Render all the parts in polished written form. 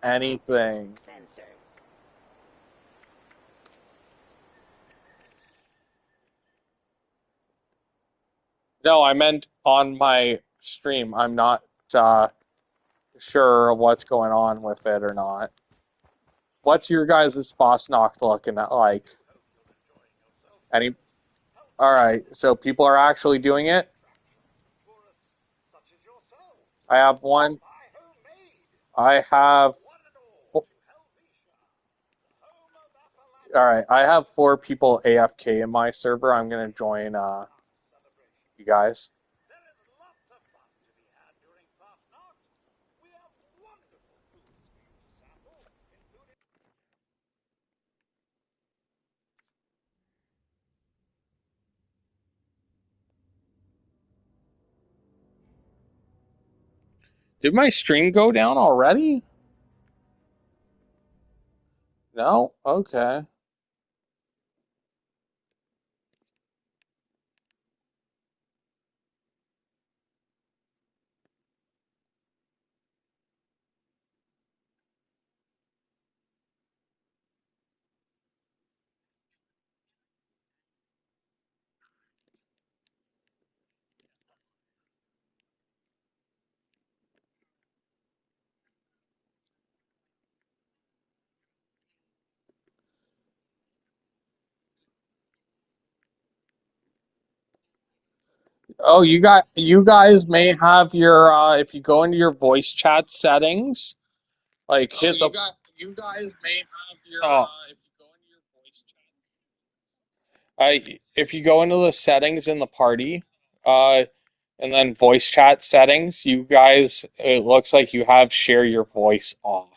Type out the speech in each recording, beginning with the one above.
anything. No, I meant on my stream. I'm not sure what's going on with it or not. What's your guys' Fasnacht looking at like? Any? All right, so people are actually doing it. I have one. I have. All right, I have 4 people AFK in my server. I'm gonna join you guys. Did my stream go down already? No? Okay. Oh, you guys may have your if you go into your voice chat settings, like hit the you guys may have your if you go into your voice chat. If you go into the settings in the party, and then voice chat settings, you guys it looks like you have share your voice off.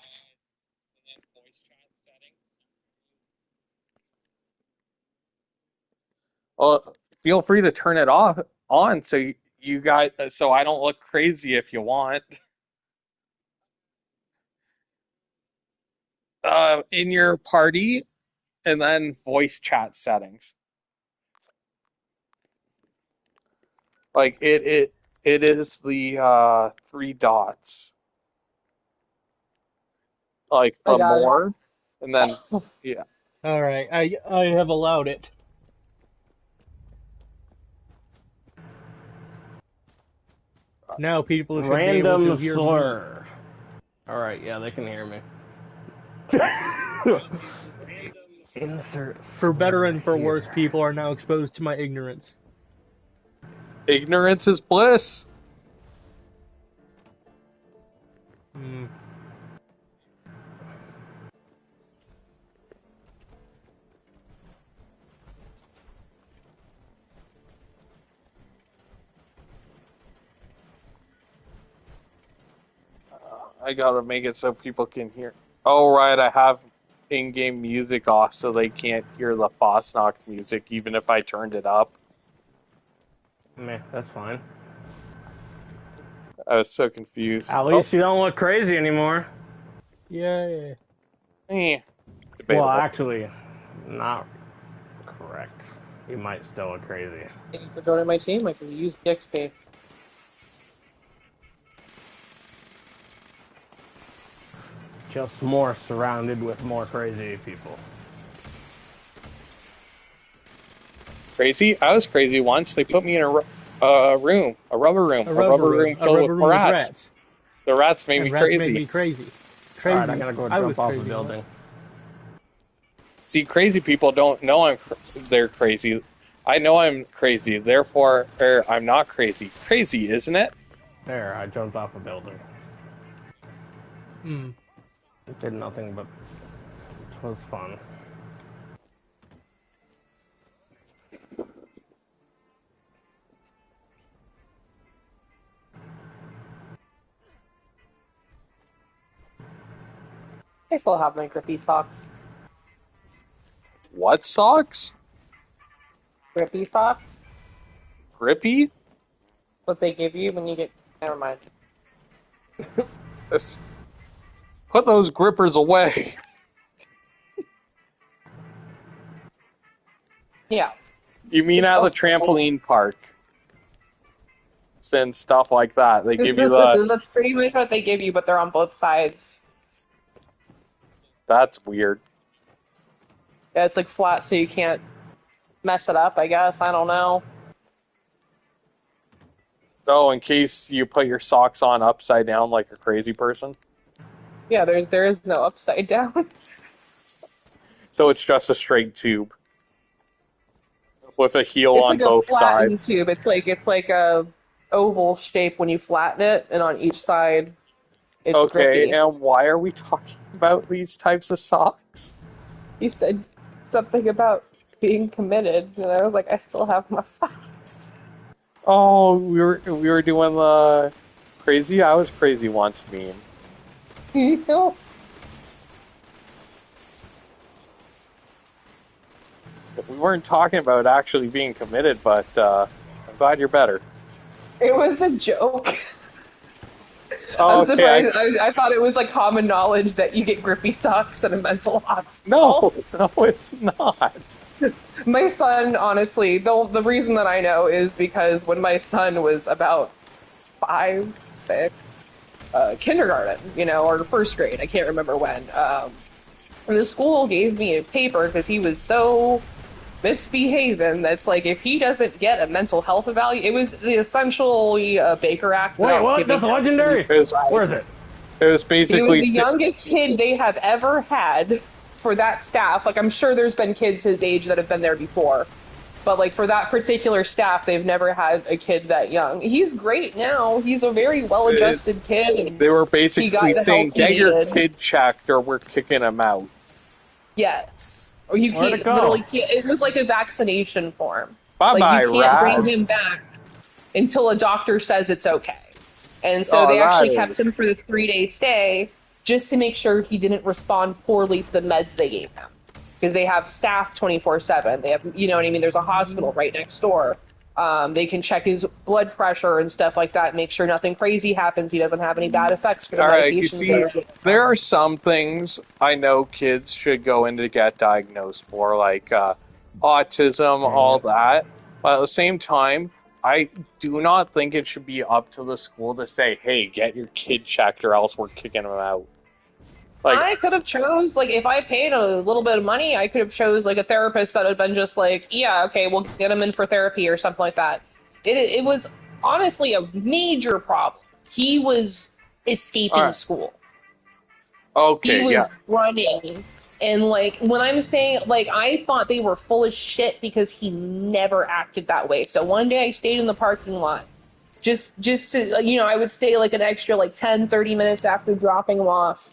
Well, feel free to turn it off on so you guys so I don't look crazy if you want. In your party and then voice chat settings. Like it is the 3 dots. Like the more and then yeah. All right, I have allowed it. Now people should be able to hear slur. All right, yeah, they can hear me. Insert. For better and for worse, people are now exposed to my ignorance. Ignorance is bliss. I gotta make it so people can hear. Oh right, I have in-game music off so they can't hear the Fasnacht music even if I turned it up. Meh, that's fine. I was so confused. At least you don't look crazy anymore. Yay. Debatable. Well, actually, not correct. You might still look crazy. Thank you for joining my team. I can use the XP. Just more surrounded with more crazy people. Crazy? I was crazy once. They put me in a room, a rubber room filled with rats. The rats made me crazy. Rats made me crazy. Alright, I gotta go jump off a building. See, crazy people don't know they're crazy. I know I'm crazy, therefore I'm not crazy. Crazy, isn't it? There, I jumped off a building. Hmm. It did nothing, but it was fun. I still have my grippy socks. What socks? Grippy socks? Grippy? What they give you when you get... Never mind. Put those grippers away. Yeah. You mean at the trampoline park? And stuff like that. They give you the... That's pretty much what they give you, but they're on both sides. That's weird. Yeah, it's like flat, so you can't mess it up. I guess I don't know. Oh, in case you put your socks on upside down like a crazy person. Yeah, there is no upside down. So it's just a straight tube with a heel It's on like a both flattened sides. tube. It's like a oval shape when you flatten it, and on each side it's Okay, grippy. and why are we talking about these types of socks? You said something about being committed, and I was like, I still have my socks. Oh, we were doing the crazy. I was crazy once meme. You know? We weren't talking about actually being committed, but I'm glad you're better. It was a joke. Oh, I'm okay. surprised. I thought it was like common knowledge that you get grippy socks in a mental No, hospital. no, it's not. My son, honestly, the reason that I know is because when my son was about 5, 6, kindergarten, or first grade, I can't remember when. The school gave me a paper because he was so misbehaving that's like if he doesn't get a mental health evaluation, it was the essentially Baker Act Wait, without what? giving That's him legendary? It reasons, was, Where right? is it? it was He was basically the si- youngest kid they have ever had for that staff. Like, I'm sure there's been kids his age that have been there before, but like for that particular staff, they've never had a kid that young. He's great now. He's a very it, well-adjusted kid, and they were he got basically the help saying, he "Get your needed. kid checked, or we're kicking him out." Yes. Or you Where'd it can't, go? literally can't, it was like a vaccination form. Bye Like, you bye, can't bring him Rads. back until a doctor says it's okay. And so Oh, they that actually kept him is. for the 3-day stay just to make sure he didn't respond poorly to the meds they gave him. Because they have staff 24/7. They have, you know what I mean? There's a hospital right next door. They can check his blood pressure and stuff like that, make sure nothing crazy happens. He doesn't have any bad effects for the All right, you medications see, they're giving there him. are some things I know kids should go in to get diagnosed for, like autism, all that. But at the same time, I do not think it should be up to the school to say, "Hey, get your kid checked, or else we're kicking him out." Like, I could have chose, like, if I paid a little bit of money, I could have chose like a therapist that had been just like, yeah, okay, we'll get him in for therapy or something like that. It was honestly a major problem. He was all escaping right, school. He okay, yeah, was running. And like when I'm saying, like, I thought they were full of shit because he never acted that way. So one day I stayed in the parking lot just to, I would stay like an extra like 10, 30 minutes after dropping him off.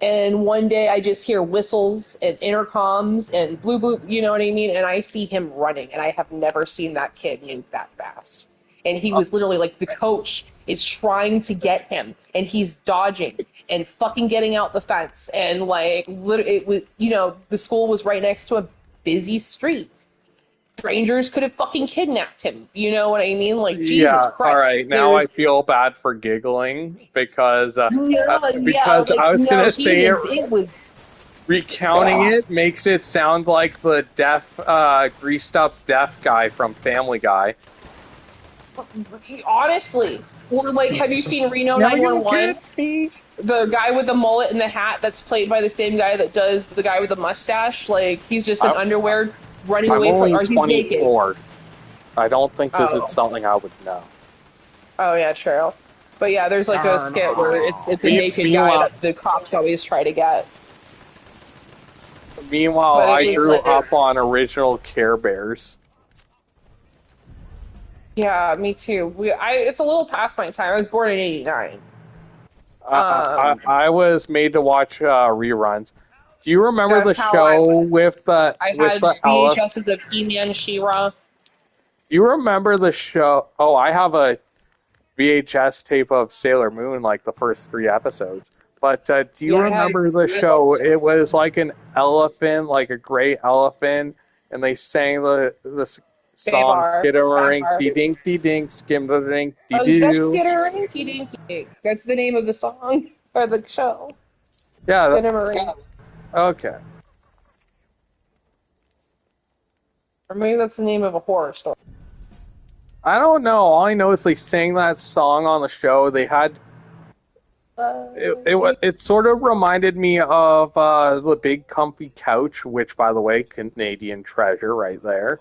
And one day I just hear whistles and intercoms and blue blue, you know what I mean? And I see him running, and I have never seen that kid move that fast. And he uh, was literally like, the coach is trying to get him, and he's dodging and fucking getting out the fence. And like, it was, the school was right next to a busy street. Strangers could have fucking kidnapped him. You know what I mean? Like, Jesus yeah. All Christ. right, now I There's feel bad for giggling no, yeah, because like I was no, gonna say it. it was Recounting it makes it sound like the deaf, greased up deaf guy from Family Guy. honestly, or like, have you seen Reno Now you 911? kiss me. The guy with the mullet and the hat that's played by the same guy that does the guy with the mustache. Like, he's just in I, underwear running I'm away from, only or he's naked. 24. I don't think this is Oh, something I would know. oh yeah, true. But yeah, there's like a skit where it's a naked guy Meanwhile, that the cops always try to get. meanwhile, But it I was grew like, up on original Care Bears. yeah, me too. It's a little past my time. I was born in '89. I was made to watch reruns. Do you remember the That's how I show was. with the I with had the elephant? VHSs of He-Man, She-Ra. Do you remember the show? Oh, I have a VHS tape of Sailor Moon, like the first 3 episodes. But do you Yeah, I had. remember the I love show? It Sailor Moon. was like an elephant, like a gray elephant, and they sang the song Sabar. "Skidamarink Sabar. dee dink dee dink skimmerink dee Oh, that's doo." Skiddarinky Dinky. That's the name of the song or the show. Yeah. Skiddamarink. Okay. Or maybe that's the name of a horror story. I don't know. All I know is they sang that song on the show. They had It sort of reminded me of the big comfy couch, which, by the way, Canadian treasure right there.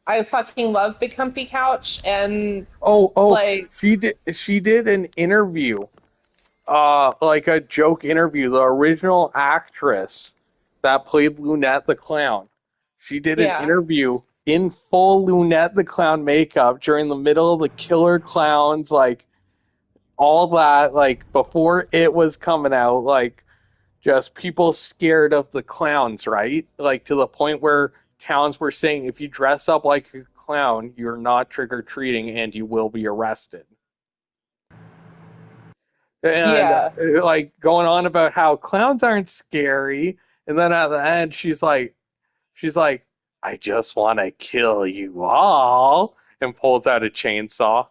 I fucking love Big Comfy Couch, and Oh, like, she did an interview, like a joke interview. The original actress that played Lunette the Clown, she did an yeah, interview in full Lunette the Clown makeup during the middle of the Killer Clowns, like all that, like before it was coming out, like just people scared of the clowns, right? Like to the point where towns were saying if you dress up like a clown, you're not trick or treating and you will be arrested. And yeah. like going on about how clowns aren't scary, and then at the end she's like, I just want to kill you all, and pulls out a chainsaw,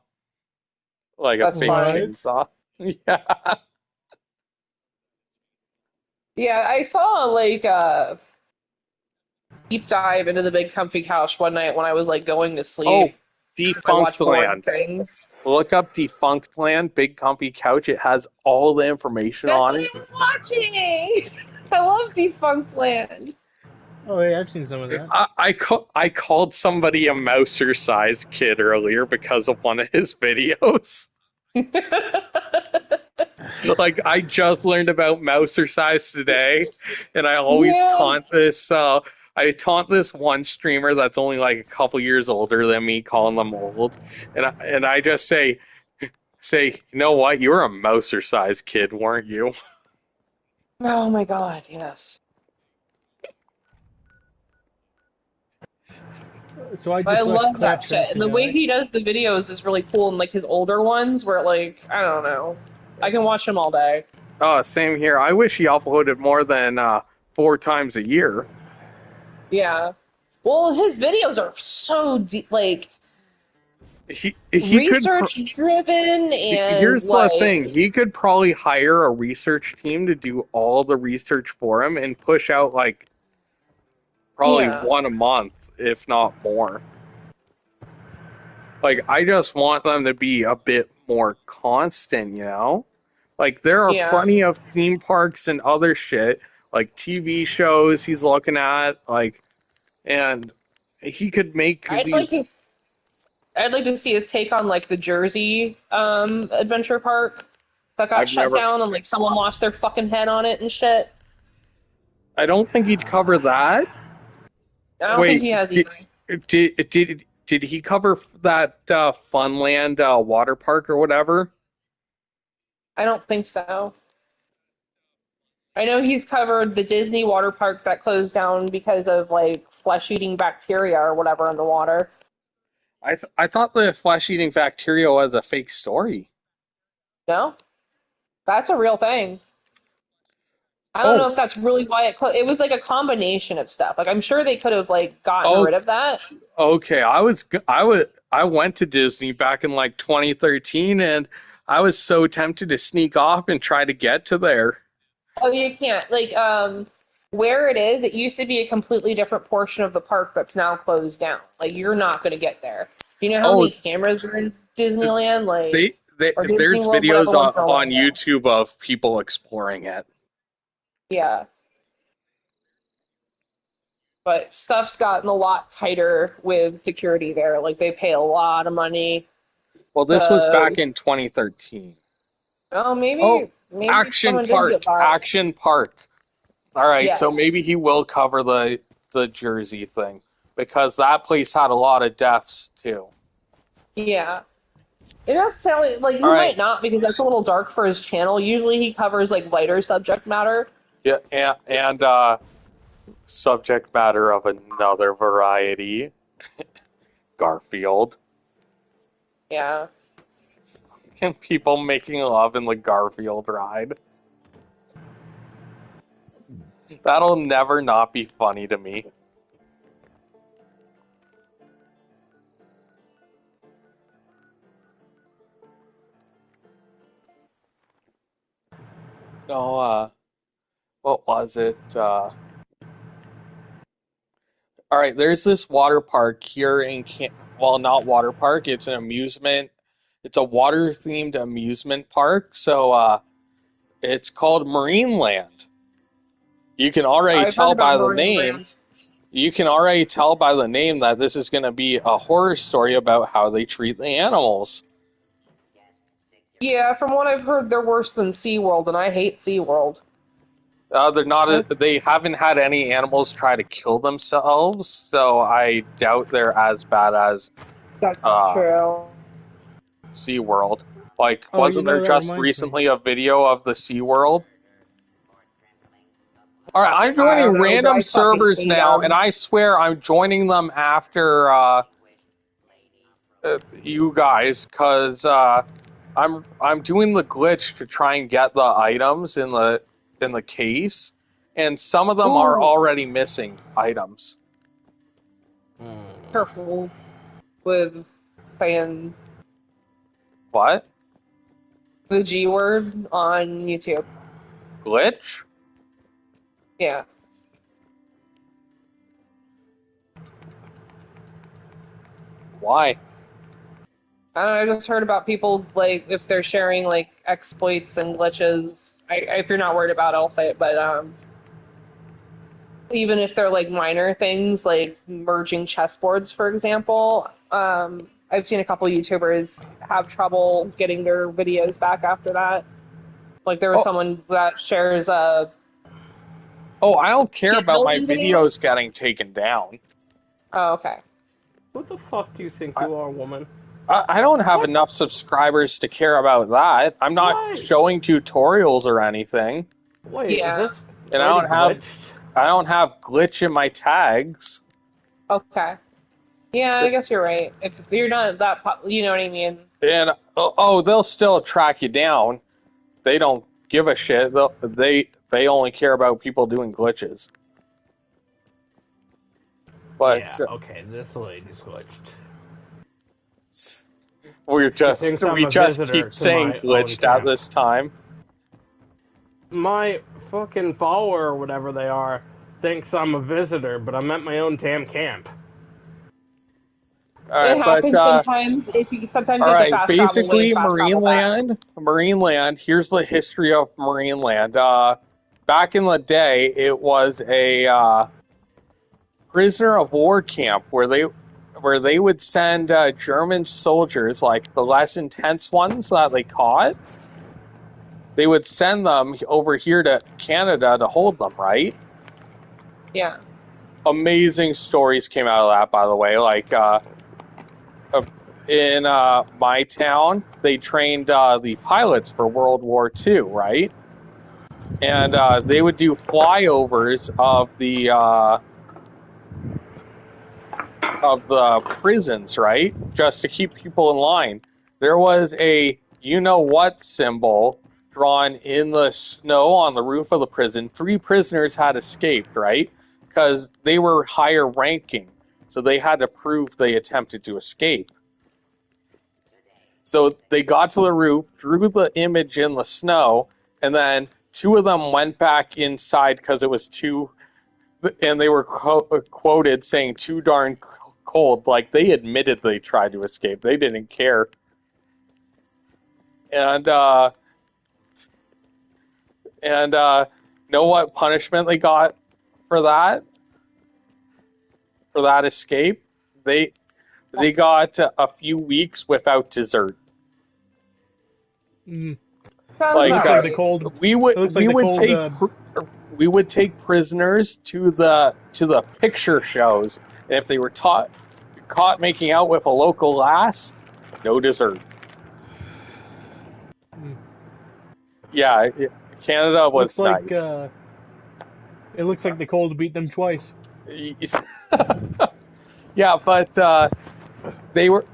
like a That's fake funny. What? chainsaw. Yeah. Yeah, I saw like a deep dive into the Big Comfy Couch one night when I was like going to Oh, sleep. I Defunct watch boring Land. things. Look up Defunct Land, Big Comfy Couch. It has all the information That's on what it. I was watching. I love Defunct Land. Oh, yeah, I've seen some of that. I called somebody a Mouser sized kid earlier because of one of his videos. Like I just learned about Mouser size today, and I always Yeah. taunt this. I taunt this one streamer that's only like a couple years older than me, calling them old, and I just say, you know what? You were a Mouser sized kid, weren't you? Oh my God, yes. So I But I just watched love that clips from shit. And the way tonight. he does the videos is really cool. And like his older ones where like, I don't know. I can watch them all day. Same here. I wish he uploaded more than 4 times a year. Yeah. Well, his videos are so deep, like He could. research driven and Here's the like, thing. He could probably hire a research team to do all the research for him and push out like probably yeah, one a month, if not more. Like I just want them to be a bit more constant, you know? Like there are yeah. plenty of theme parks and other shit, like TV shows he's looking at, like, and he could make I'd like these. to I'd like to see his take on like the Jersey adventure park that got I've shut never. down and like someone lost their fucking head on it and shit. I don't think he'd cover that. I don't think Wait, he has did either. did he cover that Funland water park or whatever? I don't think so. I know he's covered the Disney water park that closed down because of like flesh-eating bacteria or whatever in the water. I thought the flesh-eating bacteria was a fake story. No, that's a real thing. I don't know Oh, if that's really why it was like a combination of stuff. Like I'm sure they could have like gotten oh, rid of that. okay. I went to Disney back in like 2013, and I was so tempted to sneak off and try to get to there. Oh, you can't. Like where it is, it used to be a completely different portion of the park that's now closed down. Like you're not going to get there. Do you know how Oh, many cameras are in Disneyland like or Disney there's World, whatever videos ones are on allowed now? YouTube of people exploring it. Yeah. But stuff's gotten a lot tighter with security there. Like they pay a lot of money Well, this was back to. in 2013. Oh, Oh, maybe someone did get by. Action Park. All right, so Yes. maybe he will cover the Jersey thing because that place had a lot of deaths too. Yeah. It doesn't sound like All he right, might not because that's a little dark for his channel. Usually he covers like lighter subject matter. yeah, and subject matter of another variety, Garfield. Yeah. And people making love in the Garfield ride. That'll never not be funny to me. No, what was it? All right, there's this water park here in well, not water park. It's an amusement. It's a water-themed amusement park, so it's called Marineland. You can already I've heard tell about by the Marine name. Land. You can already tell by the name that this is going to be a horror story about how they treat the animals. Yeah, from what I've heard, they're worse than SeaWorld, and I hate SeaWorld. They're not. They haven't had any animals try to kill themselves, so I doubt they're as bad as That's uh, true. SeaWorld. Like, Oh, wasn't there that just reminds me. recently a video of the SeaWorld? All right, I'm I joining don't know, but random I fucking servers hate now, and them. I swear I'm joining them after you guys, because I'm doing the glitch to try and get the items in the case, and some of them are Ooh, already missing items. careful with saying What? the G word on YouTube. Glitch? Yeah. Why? I don't know, I just heard about people, like, if they're sharing, like, exploits and glitches. If you're not worried about it, I'll say it, but, even if they're, like, minor things, like merging chessboards, for example, I've seen a couple YouTubers have trouble getting their videos back after that. Like, there was Oh, someone that shares, oh, I don't care kit about my building videos videos. getting taken down. Oh, okay. What the fuck do you think I, you are, woman? I don't have What? enough subscribers to care about that. I'm not Why? showing tutorials or anything, Wait, is Yeah. this and already glitched? I don't have glitch in my tags. Okay. Yeah, I guess you're right. If you're not that, you know what I mean? And they'll still track you down. They don't give a shit. They only care about people doing glitches. But Yeah, okay, this lady's glitched. She thinks I'm we a just visitor keep to saying my own glitched at camp. this time. My fucking follower, or whatever they are, thinks I'm a visitor, but I'm at my own damn camp. All It right, but happens sometimes. Sometimes all you have to right. fast travel away and Basically, fast travel back. Marineland. Here's the history of Marineland. Back in the day, it was a prisoner of war camp where they would send German soldiers, like the less intense ones that they caught. They would send them over here to Canada to hold them, right? Yeah. Amazing stories came out of that, by the way. Like uh, in my town, they trained the pilots for World War II, right? And they would do flyovers of the prisons, right? Just to keep people in line. There was a you know what symbol drawn in the snow on the roof of the prison. 3 prisoners had escaped, right? Because they were higher ranking. So they had to prove they attempted to escape. So they got to the roof, drew the image in the snow, and then 2 of them went back inside because it was too, and they were quoted saying too darn cold. Like they admitted they tried to escape. They didn't care. And know what punishment they got for that? For that escape? They they got a few weeks without dessert. Mm. Sounds It Like looks about like the right. cold. It looks like the cold. we would take prisoners to the picture shows, and if they were caught making out with a local lass, no dessert. Mm. Yeah, Canada was Looks like nice. it looks like the cold beat them twice. Yeah, but they were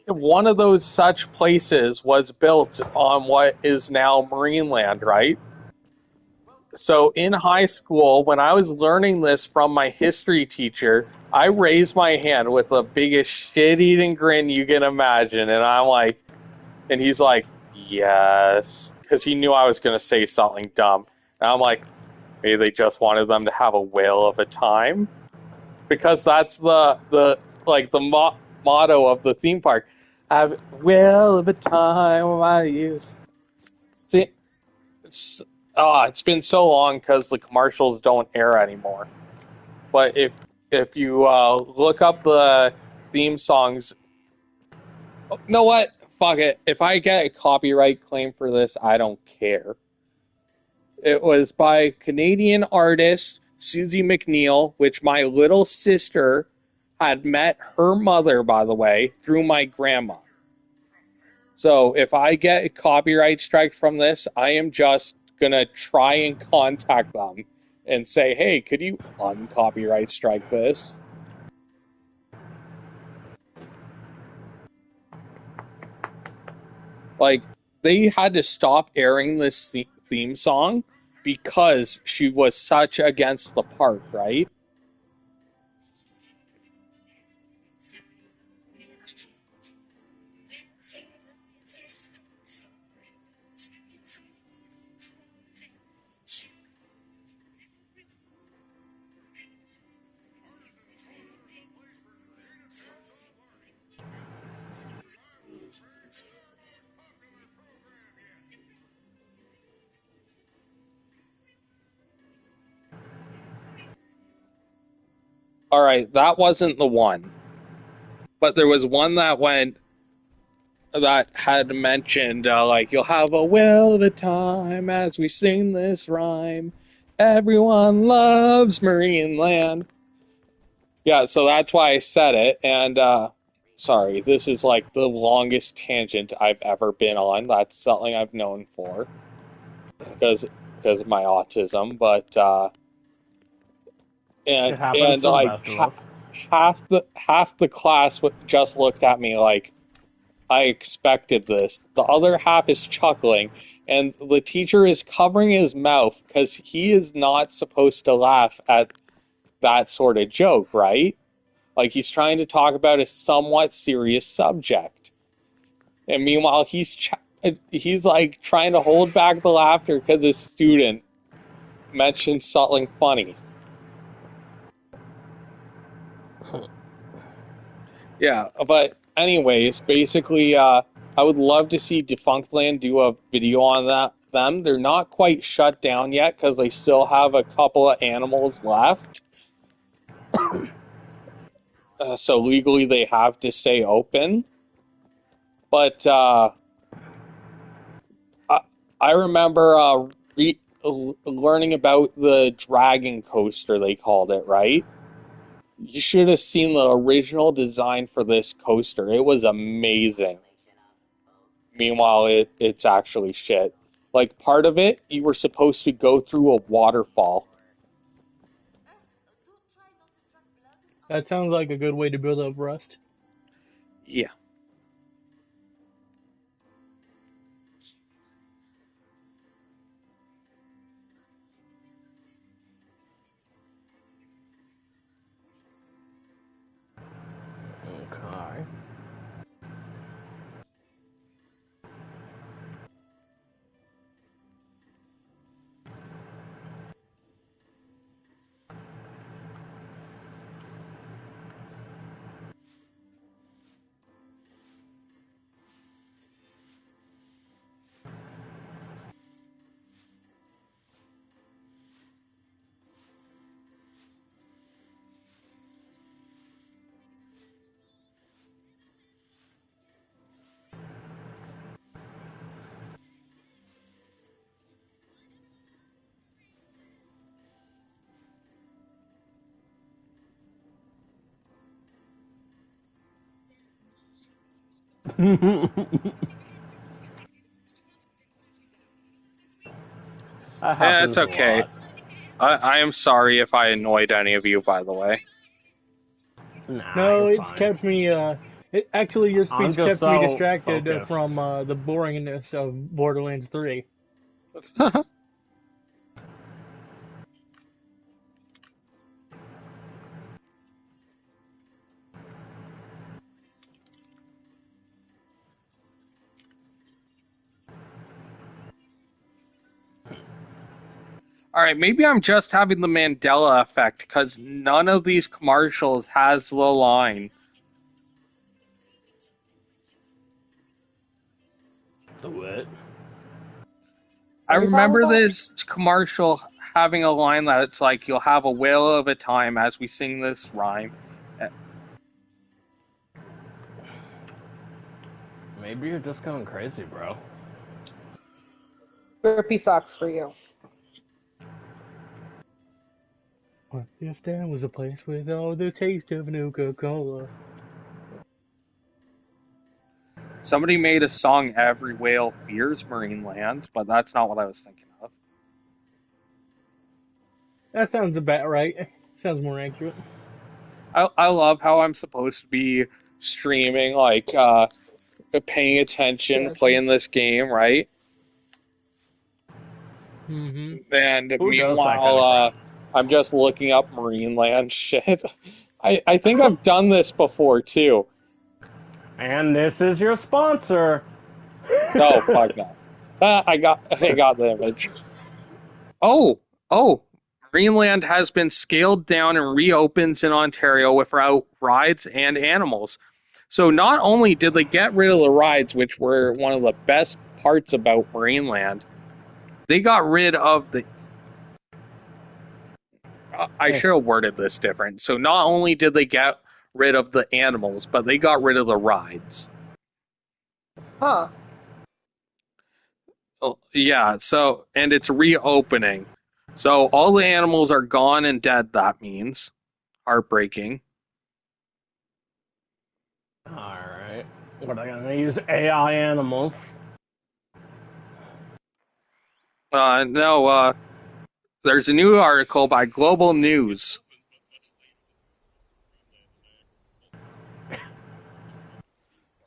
one of those such places was built on what is now Marineland, right? So in high school, when I was learning this from my history teacher, I raised my hand with the biggest shit-eating grin you can imagine, and I'm like, and he's like, yes, because he knew I was going to say something dumb. And I'm like, maybe they just wanted them to have a whale of a time, because that's the motto of the theme park. have will of a time I used. See, it's been so long because the commercials don't air anymore. But if you look up the theme songs, you know what? Fuck it. If I get a copyright claim for this, I don't care. It was by Canadian artist Susie McNeil, which my little sister had met her mother, by the way, through my grandma. So if I get a copyright strike from this, I am just gonna try and contact them and say, hey, could you uncopyright strike this? Like, they had to stop airing this theme song because she was such against the park, right? All right, that wasn't the one. But there was one that had mentioned, like, you'll have a will of a time as we sing this rhyme. Everyone loves Marine Land. Yeah, so that's why I said it. And sorry, this is like the longest tangent I've ever been on. That's something I've known for because of my autism. But It happens and to the like best of us. half the class just looked at me like I expected this. The other half is chuckling, and the teacher is covering his mouth because he is not supposed to laugh at that sort of joke, right? Like, he's trying to talk about a somewhat serious subject. And meanwhile, he's like trying to hold back the laughter because his student mentioned something funny. Yeah, but anyways, basically, I would love to see Defunctland do a video on them. They're not quite shut down yet because they still have a couple of animals left. So legally, they have to stay open. But I, I remember learning about the dragon coaster, they called it, right? You should have seen the original design for this coaster. It was amazing. Meanwhile, it's actually shit. Like, part of it, you were supposed to go through a waterfall. That sounds like a good way to build up rust. Yeah. Okay. That Yeah, it's happens a okay. lot. I am sorry if I annoyed any of you, by the way. Nah, No, you're it's fine. kept me. Actually, your I'm speech just kept me so distracted focused. from the boringness of Borderlands 3. All right, maybe I'm just having the Mandela effect because none of these commercials has the line. Do it. I What are you talking remember about? this commercial having a line that it's like, "You'll have a whale of a time as we sing this rhyme." Maybe you're just going crazy, bro. Grippy socks for you. What if there was a place with all the taste of Nuka-Cola? Somebody made a song, "Every Whale Fears Marineland," but that's not what I was thinking of. That sounds about right. Sounds more accurate. I love how I'm supposed to be streaming, like paying attention, playing this game, right? Mm-hmm. And Who does that kind meanwhile, of crap? I'm just looking up Marineland shit. I think I've done this before too. And this is your sponsor. Oh fuck no! I got the image. Oh, oh, Greenland has been scaled down and reopens in Ontario without rides and animals. So not only did they get rid of the rides, which were one of the best parts about Greenland, they got rid of the. I Hey, should have worded this different. So not only did they get rid of the animals, but they got rid of the rides. Huh. Oh, yeah, so and it's reopening. So all the animals are gone and dead, that means. Heartbreaking. alright. What are they gonna use AI animals? No, there's a new article by Global News.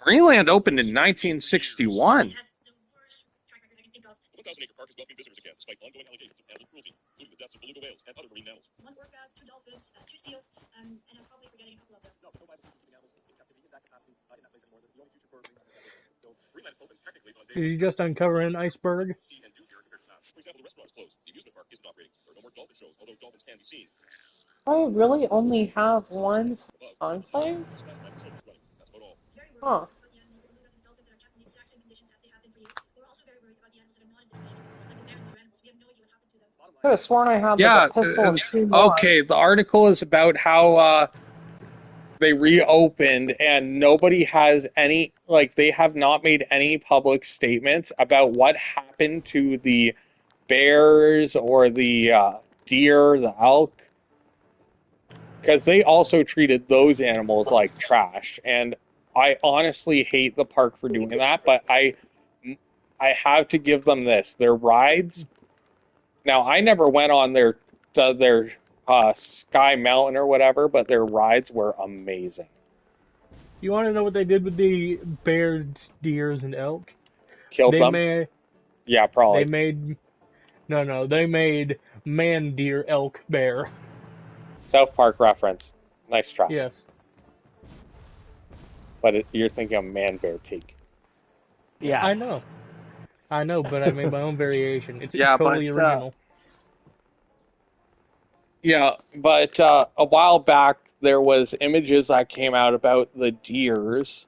Greenland opened in 1961. Did you just uncover an iceberg? I really only have one enclave? Huh. Could have sworn I had like a Yeah, pistol and two more. okay, the article is about how they reopened and nobody has any, like, they have not made any public statements about what happened to the bears or the deer, the elk, because they also treated those animals like trash. And I honestly hate the park for doing that, but I have to give them this. Their rides. Now I never went on their Sky Mountain or whatever, but their rides were amazing. You want to know what they did with the bears, deers, and elk? Killed They them? made Yeah, they probably. made no, they made man, deer, elk, bear. South Park reference. Nice try. Yes, But you're thinking of man, bear, pig. Yes. I know, but I made my own variation. It's Yeah, totally original. a while back there was images that came out about the deers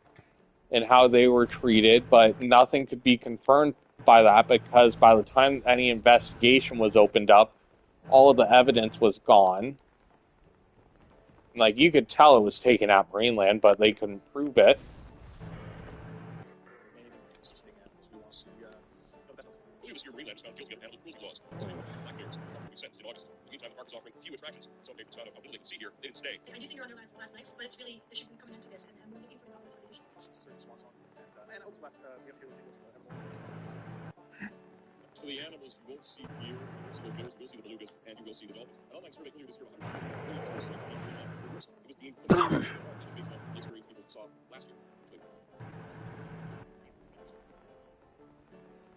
and how they were treated, but nothing could be confirmed by that because by the time any investigation was opened up, all of the evidence was gone. Like, you could tell it was taken at Marineland, but they couldn't prove it.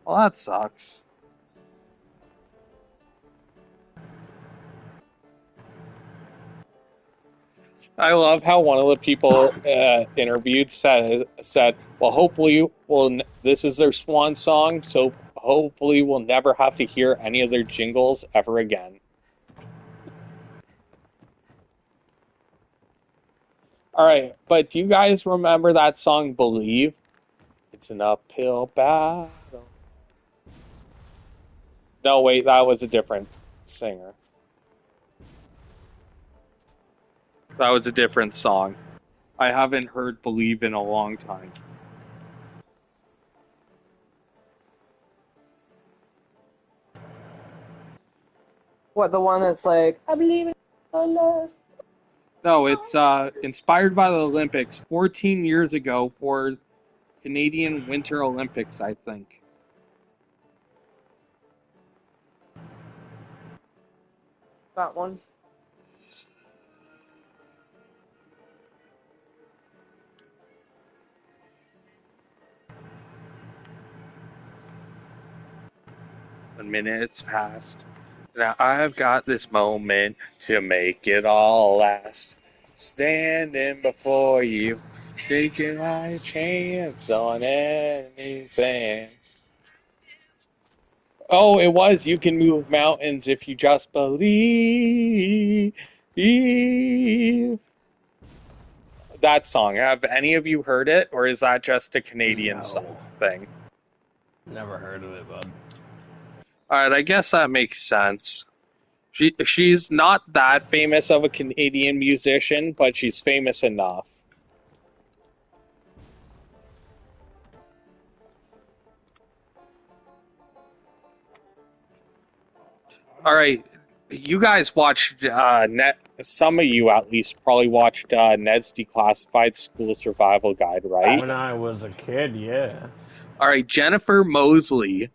Well, that sucks. I love how one of the people interviewed said, "Well, hopefully, this is their swan song, so hopefully we'll never have to hear any of their jingles ever again." All right, but do you guys remember that song "Believe"? It's an uphill battle. No, wait, that was a different singer. That was a different song. I haven't heard Believe in a long time. What, the one that's like, I believe in love? No, it's inspired by the Olympics 14 years ago for Canadian Winter Olympics, I think. That one. When minutes passed. Now I've got this moment to make it all last. Standing before you, taking my chance on anything. Oh, it was You Can Move Mountains If You Just Believe. That song. Have any of you heard it, or is that just a Canadian No. thing? Never heard of it, bud. Alright, I guess that makes sense. She's not that famous of a Canadian musician, but she's famous enough. All right, you guys watched some of you at least probably watched Ned's Declassified School Survival Guide, right? When I was a kid, yeah. All right, Jennifer Mosley,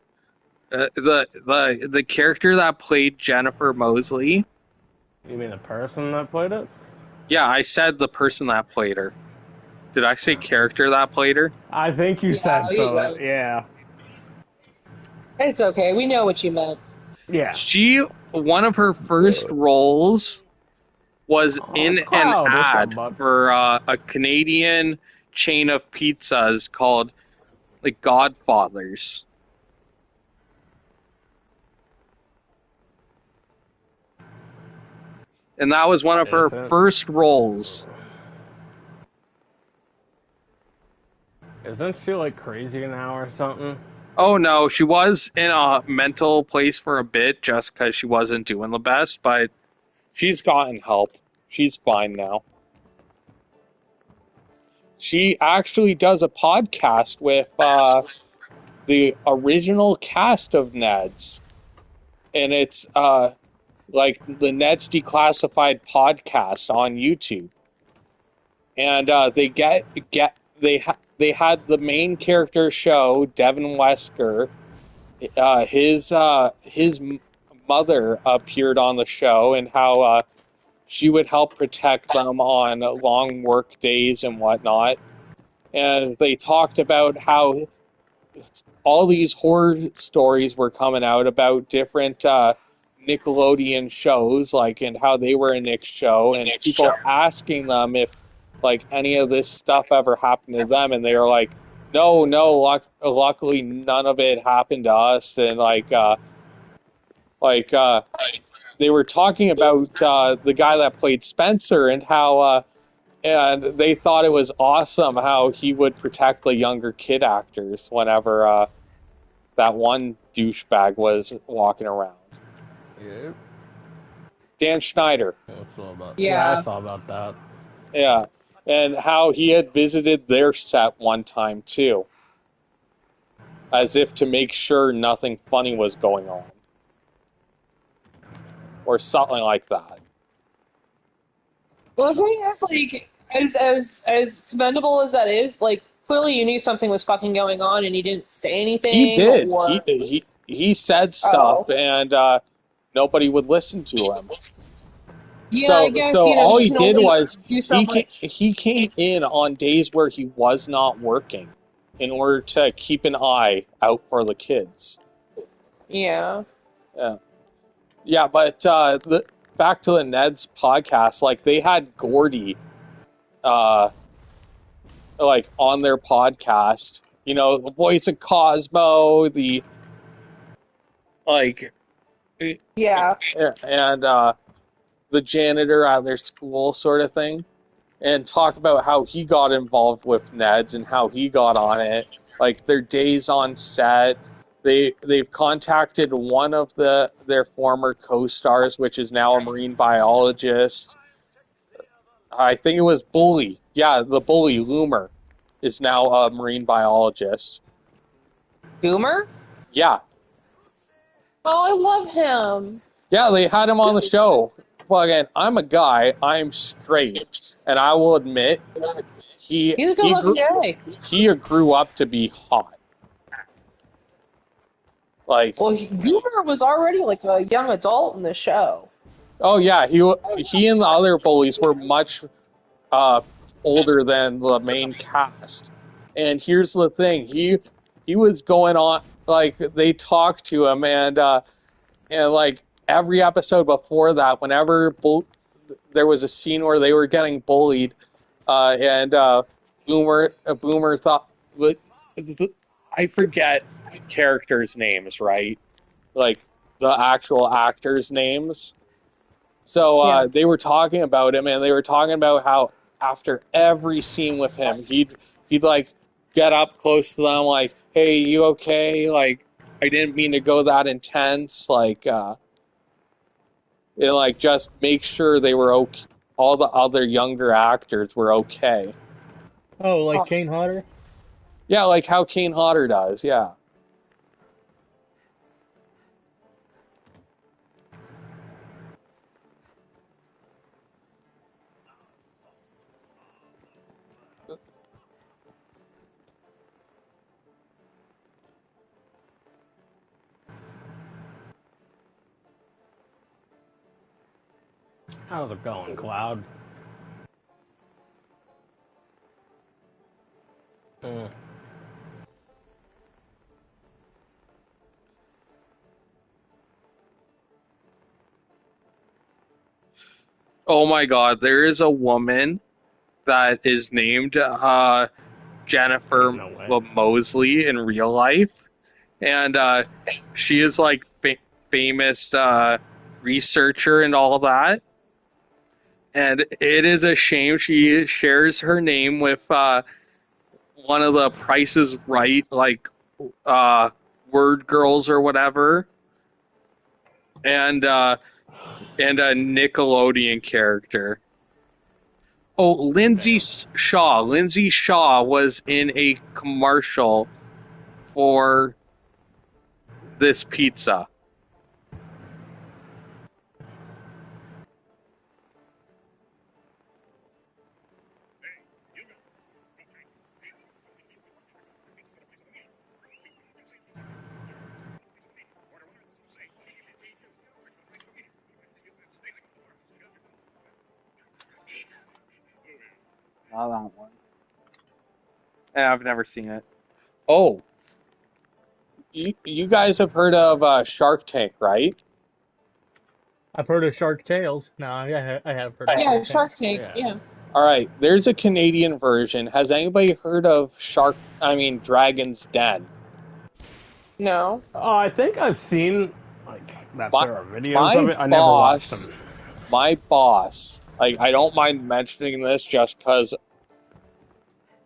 the character that played Jennifer Mosley. You mean the person that played it? Yeah, I said the person that played her. Did I say character that played her? I think you said so. Yeah. It's okay. We know what you meant. Yeah. One of her first roles was in an Cloud, what's up, ad bud? for a Canadian chain of pizzas called like Godfathers. And that was one of her first roles. Isn't she like crazy now or something? Oh no, she was in a mental place for a bit just because she wasn't doing the best, but she's gotten help. She's fine now. She actually does a podcast with the original cast of Ned's. And it's like the Ned's Declassified podcast on YouTube. And they had the main character show, Devin Wesker. His mother appeared on the show and how she would help protect them on long work days and whatnot. And they talked about how all these horror stories were coming out about different Nickelodeon shows, like, and how they were a Nick show, and people asking them if like any of this stuff ever happened to them, and they were like, no, luckily none of it happened to us. And they were talking about the guy that played Spencer and how and they thought it was awesome how he would protect the younger kid actors whenever that one douchebag was walking around. Yeah. Dan Schneider. Yeah, I saw about that. Yeah. And how he had visited their set one time too. As if to make sure nothing funny was going on. Or something like that. Well, the thing is, like, as commendable as that is, like, clearly you knew something was fucking going on and you didn't say anything. He did. Or... He said stuff and nobody would listen to him. Yeah, I guess, so you know, all he he did was so he came in on days where he was not working in order to keep an eye out for the kids. Yeah. Yeah, but back to the Ned's podcast, like they had Gordy like on their podcast. You know, the voice of Cosmo, the like Yeah. and the janitor at their school sort of thing, and talk about how he got involved with Ned's and how he got on it. like their days on set. They've contacted one of their former co-stars, which is now a marine biologist. I think it was Bully. Yeah, the Bully Loomer is now a marine biologist. Goomer? Yeah, Oh, I love him. yeah, they had him on the show. Well, again, I'm a guy. I'm straight, and I will admit he He's a good he looking grew guy. he grew up to be hot. Like, Well, Goomer was already like a young adult in the show. oh yeah, he and the other bullies were much uh, older than the main cast. And here's the thing, he was going on, like they talked to him, and like every episode before that, whenever there was a scene where they were getting bullied, and Boomer thought, I forget characters' names, right? Like the actual actors' names. So Yeah. they were talking about him, and they were talking about how after every scene with him, he'd like get up close to them, like, "Hey, you okay? Like, I didn't mean to go that intense." Like, and like just make sure they were okay. All the other younger actors were okay. Oh, like Oh, Kane Hodder? Yeah, like how Kane Hodder does. Yeah. How's it going, Cloud? Mm. Oh my God, there is a woman that is named Jennifer No way. Mosley in real life, and she is like famous researcher and all that. And it is a shame she shares her name with one of the Prices Right, like word girls or whatever, and and a Nickelodeon character. Oh, Lindsay Damn. Shaw. Lindsay Shaw was in a commercial for this pizza. Not that one. I've never seen it. Oh, you guys have heard of Shark Tank, right? I've heard of Shark Tales. No, I have heard of yeah, Shark Tank. Shark Tank. Yeah. Yeah. All right, there's a Canadian version. Has anybody heard of Dragon's Den? No. I think I've seen like that My there are videos my of it. I never watched boss, them. my boss, like I don't mind mentioning this just because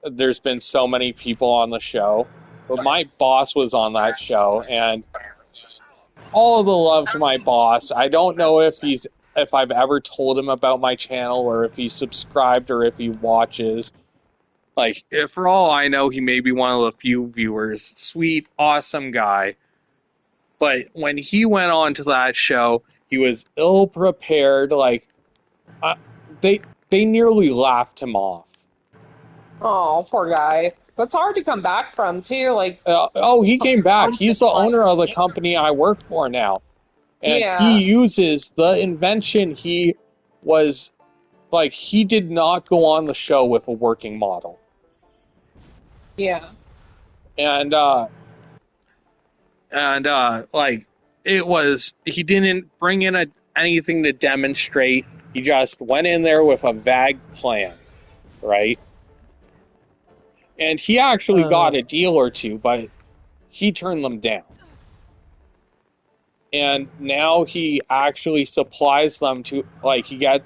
there's been so many people on the show, but my boss was on that show, and all the love to my boss. I don't know if I've ever told him about my channel or if he's subscribed or if he watches. Like, if for all I know, he may be one of the few viewers. Sweet, awesome guy. But when he went on to that show, he was ill prepared. Like, uh, they they nearly laughed him off. Oh, poor guy. That's hard to come back from too. Like Oh, he came back. He's the confidence owner of wise. the company I work for now, and he Yeah. uses the invention he was like. He did not go on the show with a working model, Yeah. and like it was. He didn't bring in anything to demonstrate. He just went in there with a vague plan, right? And he actually Uh, got a deal or two, but he turned them down. And now he actually supplies them to, like, he gets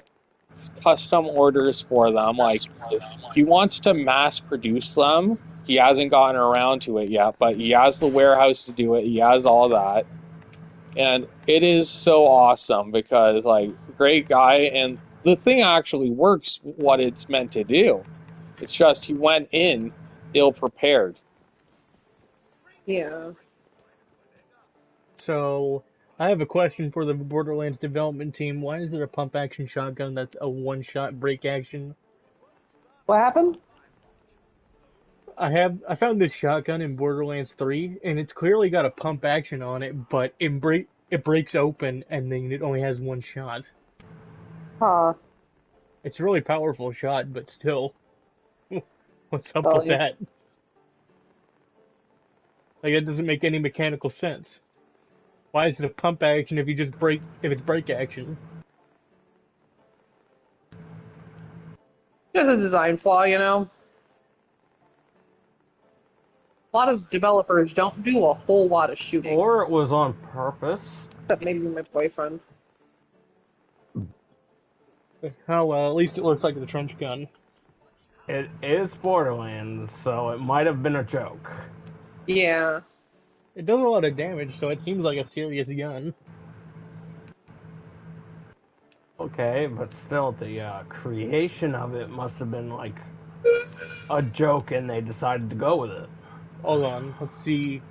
custom orders for them. Like, he wants to mass produce them, He hasn't gotten around to it yet, but he has the warehouse to do it. He has all that. And it is so awesome because, like, great guy. And the thing actually works what it's meant to do. It's just he went in ill prepared. Yeah. So, I have a question for the Borderlands development team. Why is there a pump action shotgun that's a one-shot break action? What happened? I found this shotgun in Borderlands 3, and it's clearly got a pump action on it, but it breaks open, and then it only has one shot. Huh. It's a really powerful shot, but still, what's up Well, with that? Like, that doesn't make any mechanical sense. Why is it a pump action if it's break action? there's a design flaw, you know. A lot of developers don't do a whole lot of shooting. Or it was on purpose. Except maybe my boyfriend. Oh well, at least it looks like the trench gun. It is Borderlands, so it might have been a joke. Yeah. It does a lot of damage, so it seems like a serious gun. Okay, but still, the creation of it must have been like a joke, and they decided to go with it. Hold on, let's see.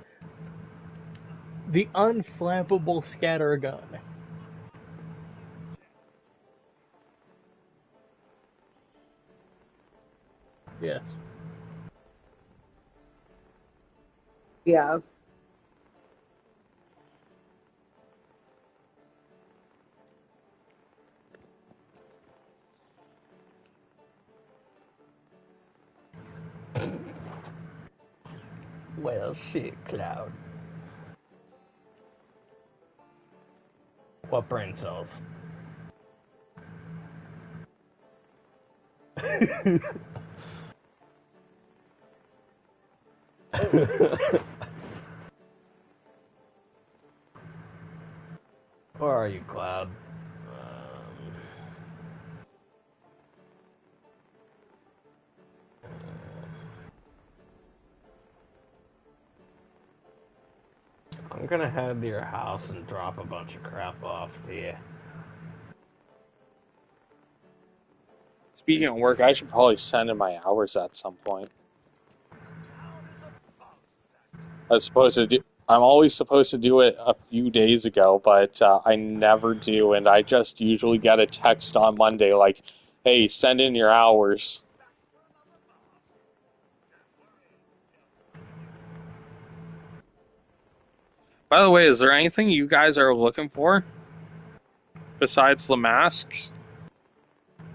The unflappable scatter gun. Yes. Yeah. Well, shit, Cloud. What brain cells? Where are you, Cloud? I'm gonna head to your house and drop a bunch of crap off to you. Speaking of work, I should probably send in my hours at some point. I'm always supposed to do it a few days ago, but I never do, and I just usually get a text on Monday like, "Hey, send in your hours." By the way, is there anything you guys are looking for besides the masks?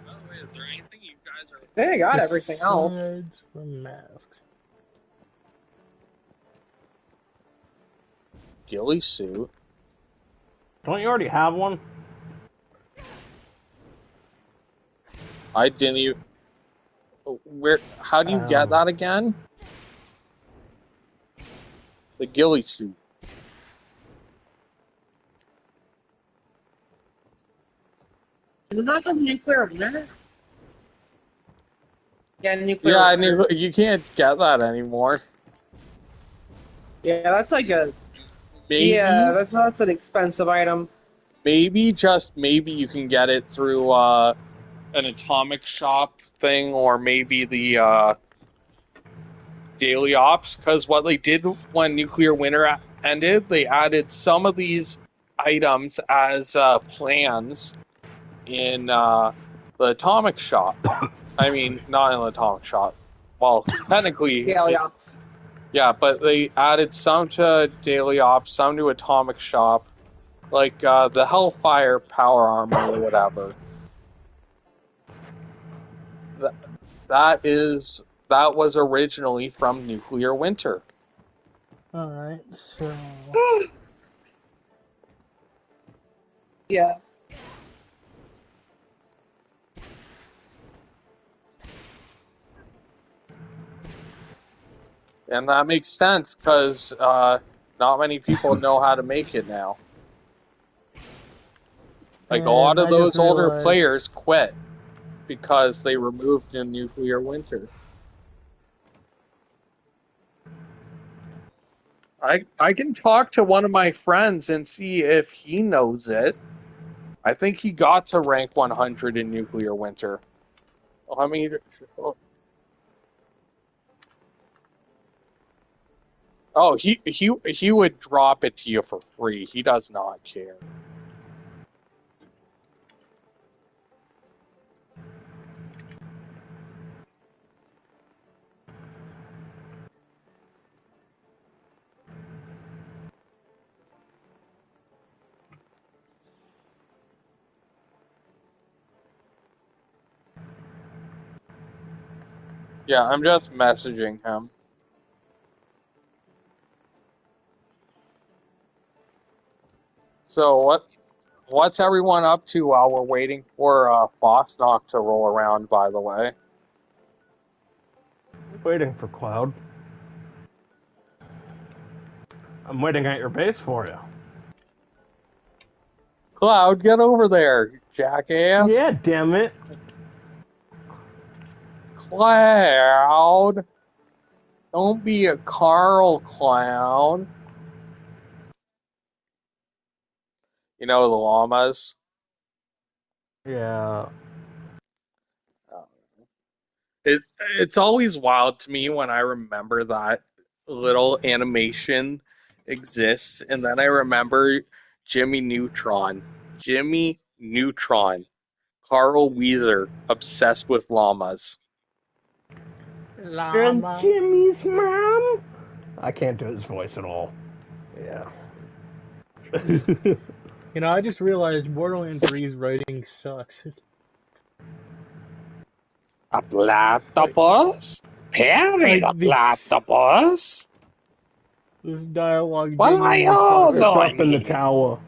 By the way, is there anything you guys are? They got everything else. Besides the masks. Ghillie suit. Don't you already have one? I didn't even. Where? How do you get that again? The ghillie suit. Is that a nuclear winter? Yeah, nuclear. Yeah, winter. you can't get that anymore. Yeah, that's like a. Maybe. Yeah, that's an expensive item. Maybe, just maybe, you can get it through an atomic shop thing, or maybe the daily ops. Because what they did when nuclear winter ended, they added some of these items as plans in the atomic shop. I mean, not in the atomic shop. Well, technically, Yeah. yeah, but they added some to daily ops, some to atomic shop, like the Hellfire power armor or whatever. That was originally from Nuclear Winter. Alright, so. Yeah. And that makes sense because not many people know how to make it now. Like, a lot And of I just those older realized- players quit because they removed in Nuclear Winter. I can talk to one of my friends and see if he knows it. I think he got to rank 100 in Nuclear Winter. I mean, oh, he would drop it to you for free. He does not care. Yeah, I'm just messaging him. So what's everyone up to while we're waiting for Fasnacht to roll around, by the way? Waiting for Cloud. I'm waiting at your base for you. Cloud, get over there, jackass. Yeah, damn it. Cloud. Don't be a Carl clown. You know the llamas? Yeah. It it's always wild to me when I remember that little animation exists, and then I remember Jimmy Neutron. Jimmy Neutron. Carl Weezer, obsessed with llamas. And Llama. Jimmy's mom? I can't do his voice at all. Yeah. You know, I just realized Borderlands 3's writing sucks. A Like, platypus? Perry the this platypus? dialogue What are genuinely you sucks. It's up doing in the here? tower.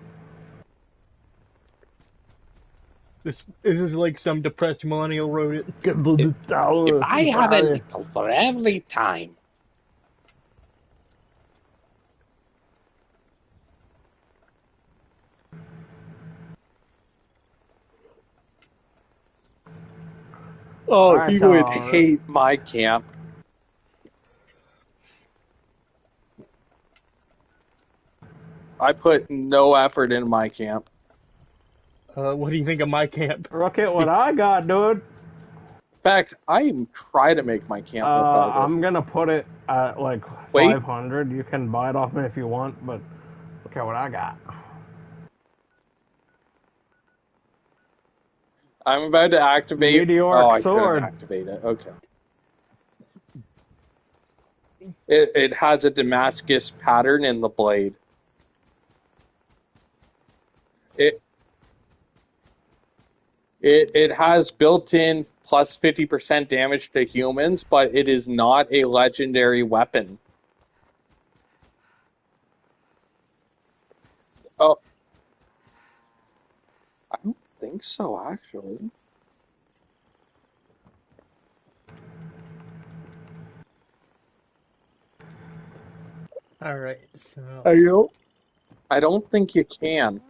This is like some depressed millennial wrote it. Get to the If tower. I had a nickel for every time. Oh, Alright, he would hate my camp. I put no effort in my camp. What do you think of my camp? look at what I got, dude. In fact, I even try to make my camp look better. I'm gonna put it at like Wait, 500. You can buy it off me if you want, but look at what I got. I'm about to activate. Oh, Meteoric I couldn't sword. activate it. Okay. It has a Damascus pattern in the blade. It it has built-in plus 50% damage to humans, but it is not a legendary weapon. Oh, I don't think so, actually. Alright, so I don't think you can.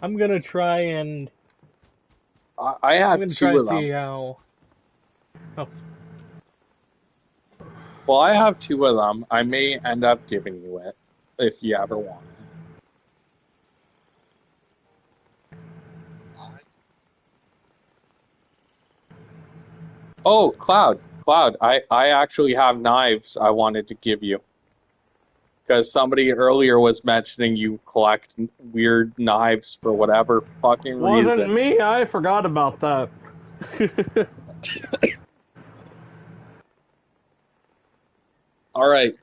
I'm gonna try and I I'm have gonna try two and of them. see how. Oh, Well, I have two of them. I may end up giving you it if you ever want it. Oh, Cloud, I actually have knives I wanted to give you. Because somebody earlier was mentioning you collect weird knives for whatever fucking Wasn't reason. me. I forgot about that. All right.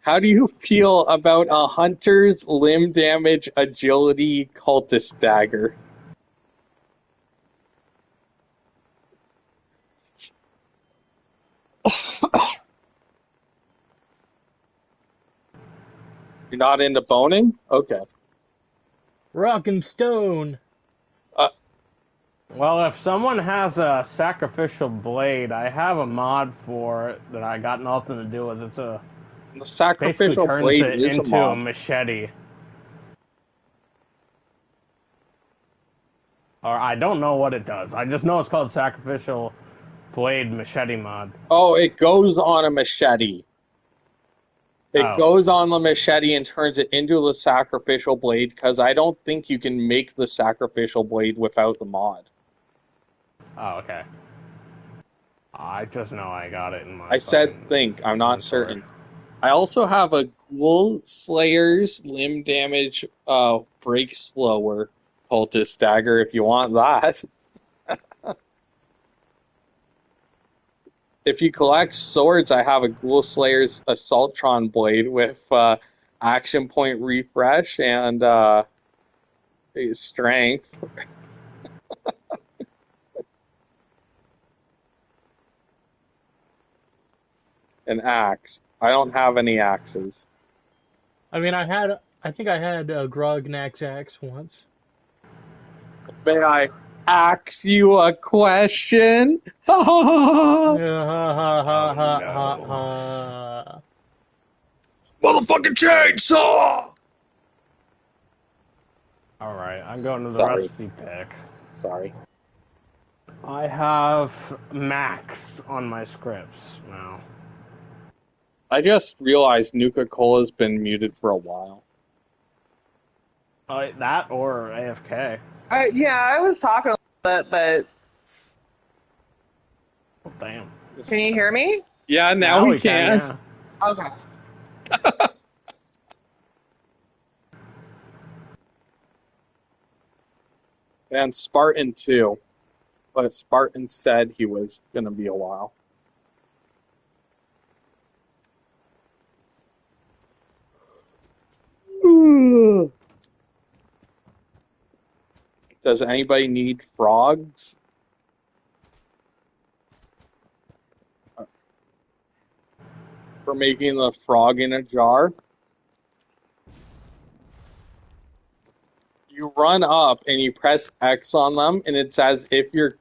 How do you feel about a hunter's limb damage agility cultist dagger? You're not into boning? Okay. rock and stone. Uh, Well, if someone has a sacrificial blade, I have a mod for it that I got nothing to do with. It's a the basically sacrificial turns blade it is a into a mod. machete. Or I don't know what it does. I just know it's called sacrificial blade machete mod. Oh, it goes on a machete. It Oh. goes on the machete and turns it into the sacrificial blade because I don't think you can make the sacrificial blade without the mod. Oh, okay. I just know I got it in my I said fucking think, I'm not inventory. certain. I also have a Ghoul Slayer's limb damage break slower cultist dagger if you want that. If you collect swords, I have a Ghoul Slayer's Assaultron blade with action point refresh and strength. An axe. I don't have any axes. I mean, I think I had Grognak's axe once. May I ask you a question? Ha Motherfucking ha ha Oh ha ha no. ha. chainsaw! Alright, I'm going to the Sorry, recipe pick. sorry. I have Max on my scripts now. I just realized Nuka Cola's been muted for a while. That or AFK. Yeah, I was talking a little bit, but Oh, damn. can you hear me? Yeah, now Now we we can, can't. yeah. Okay. And Spartan too. But Spartan said he was gonna be a while. Does anybody need frogs? For making the frog in a jar? You run up and you press X on them, and it's as if you're,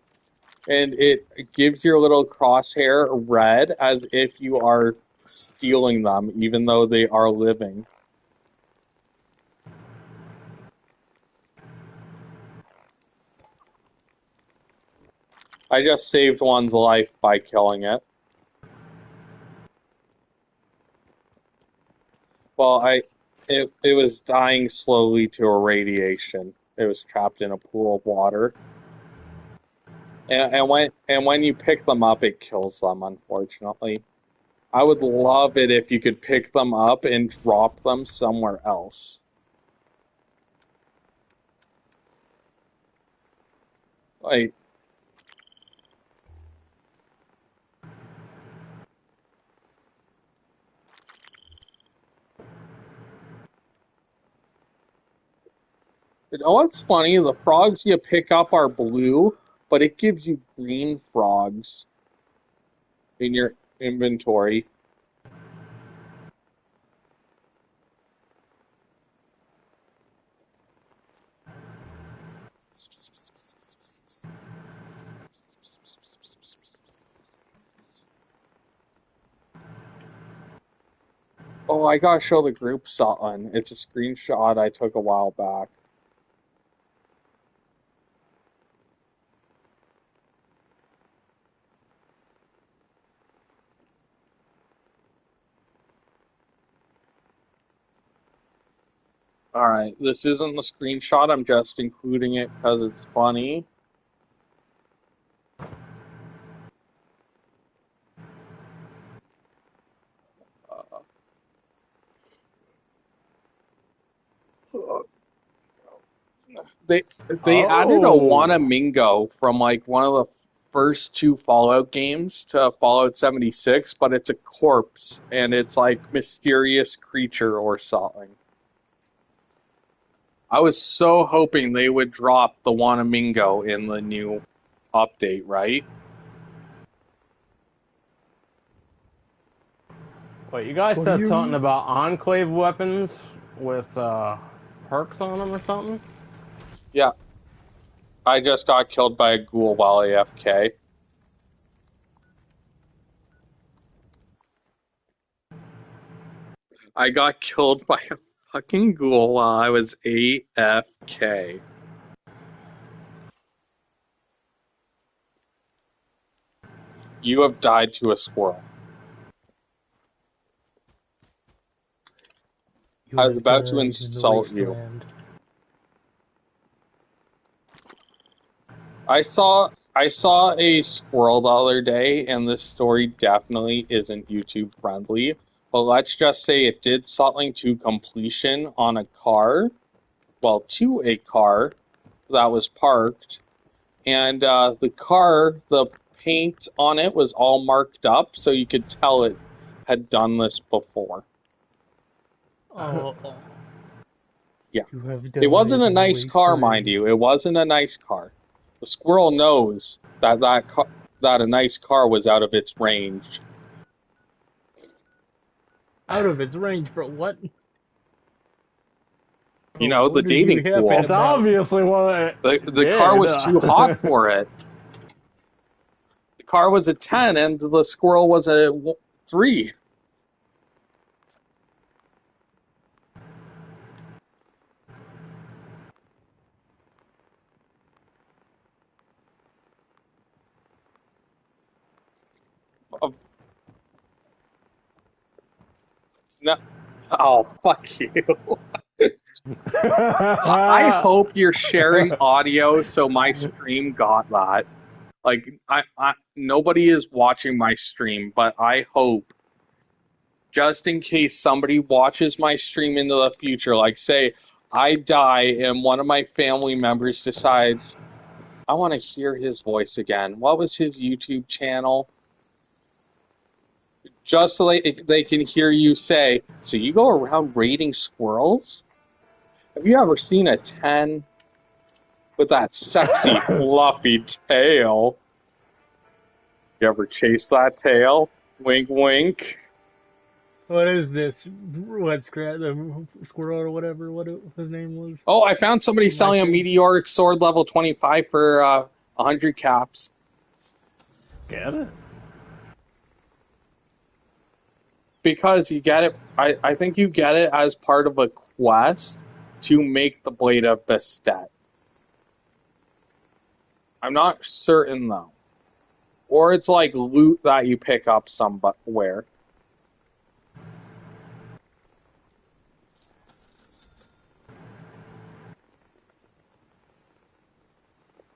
and it gives your little crosshair red as if you are stealing them, even though they are living. I just saved one's life by killing it. Well, it was dying slowly to irradiation. It was trapped in a pool of water. And when you pick them up, it kills them, unfortunately. I would love it if you could pick them up and drop them somewhere else. Like, you know what's funny? The frogs you pick up are blue, but it gives you green frogs in your inventory. Oh, I gotta show the group something. It's a screenshot I took a while back. Alright, this isn't the screenshot, I'm just including it because it's funny. They they added a Oh! Wanamingo from like one of the first two Fallout games to Fallout 76, but it's a corpse and it's like mysterious creature or something. I was so hoping they would drop the Wanamingo in the new update, right? Wait, you guys What do said you something mean? about Enclave weapons with perks on them or something? Yeah, I just got killed by a ghoul while AFK. I got killed by a fucking ghoul while I was AFK. You have died to a squirrel. You I was have about to died in the insult you. wasteland. I saw a squirrel the other day, and this story definitely isn't YouTube friendly. But let's just say it did something to completion on a car, well, to a car that was parked, and the paint on it was all marked up, so you could tell it had done this before. Oh, Yeah. you have It died wasn't a in the nice car, mind wasteland. you. It wasn't a nice car. The squirrel knows that a nice car was out of its range. Out of its range, bro. What? You Bro, know, the what are you dating yapping pool. It's about? obviously what The it car did. was too hot for it. The car was a 10 and the squirrel was a 3. Uh, no, oh, fuck you. I hope you're sharing audio so my stream got that. Like, nobody is watching my stream, but I hope, just in case somebody watches my stream into the future, like, say, I die and one of my family members decides, I want to hear his voice again. What was his YouTube channel? Just so they can hear you say, so you go around raiding squirrels? Have you ever seen a 10 with that sexy, fluffy tail? You ever chase that tail? Wink, wink. What is this? What the squirrel or whatever? What his name was Oh, I found somebody on my selling a stream? meteoric sword level 25 for 100 caps. Get it? Because you get it, I think you get it as part of a quest to make the Blade of Bastet. I'm not certain though. Or it's like loot that you pick up somewhere.